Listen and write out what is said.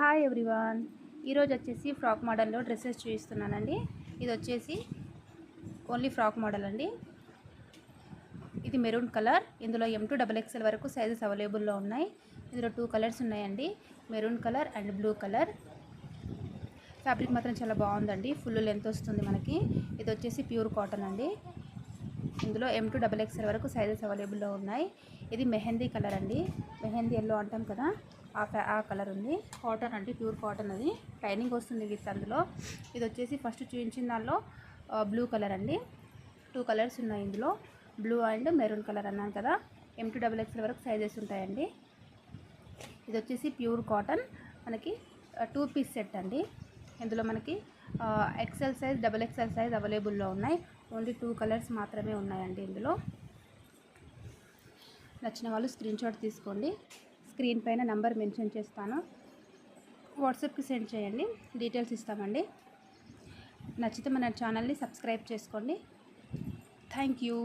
Hi everyone. ఈరోజు వచ్చేసి frock మోడల్లో డ్రెస్సెస్ చూపిస్తున్నానండి. ఇది వచ్చేసి ఓన్లీ ఫ్రాక్ మోడల్ అండి. ఇది మెరూన్ కలర్. ఇందులో M2XXL వరకు సైజెస్ అవైలబుల్లో ఉన్నాయి. ఇందులో 2 కలర్స్ ఉన్నాయండి, maroon colour and blue colour. Fabric మాత్రం చాలా బాగుందండి, ఫుల్ లెంత్ వస్తుంది మనకి. ఇది వచ్చేసి ప్యూర్ కాటన్ అండి. ఇందులో M2XXL వరకు సైజెస్ అవైలబుల్లో ఉన్నాయి. ఇది మెహందీ కలర్ అండి, మెహందీ ఎల్లో అంటాం కదా, ఆ కలర్ ఉంది. కాటన్ అండి, ప్యూర్ కాటన్. అది లైనింగ్ వస్తుంది విత్ అందులో. ఇది వచ్చేసి ఫస్ట్ చూపించిన దానిలో బ్లూ కలర్ అండి. 2 కలర్స్ ఉన్నాయి ఇందులో, బ్లూ అండ్ మెరూన్ కలర్ అన్నాను కదా. M2XXL వరకు సైజెస్ ఉంటాయండి. ఇది వచ్చేసి ప్యూర్ కాటన్, మనకి 2 పీస్ సెట్ అండి. ఇందులో మనకి XL సైజ్, XXL సైజ్ అవైలబుల్లో ఉన్నాయి. ఓన్లీ 2 కలర్స్ మాత్రమే ఉన్నాయండి ఇందులో. నచ్చిన వాళ్ళు స్క్రీన్ షాట్ తీసుకోండి. స్క్రీన్ పైన నంబర్ మెన్షన్ చేస్తాను, వాట్సాప్కి సెండ్ చేయండి, డీటెయిల్స్ ఇస్తామండి. నచ్చితే మన ఛానల్ని సబ్స్క్రైబ్ చేసుకోండి. Thank you.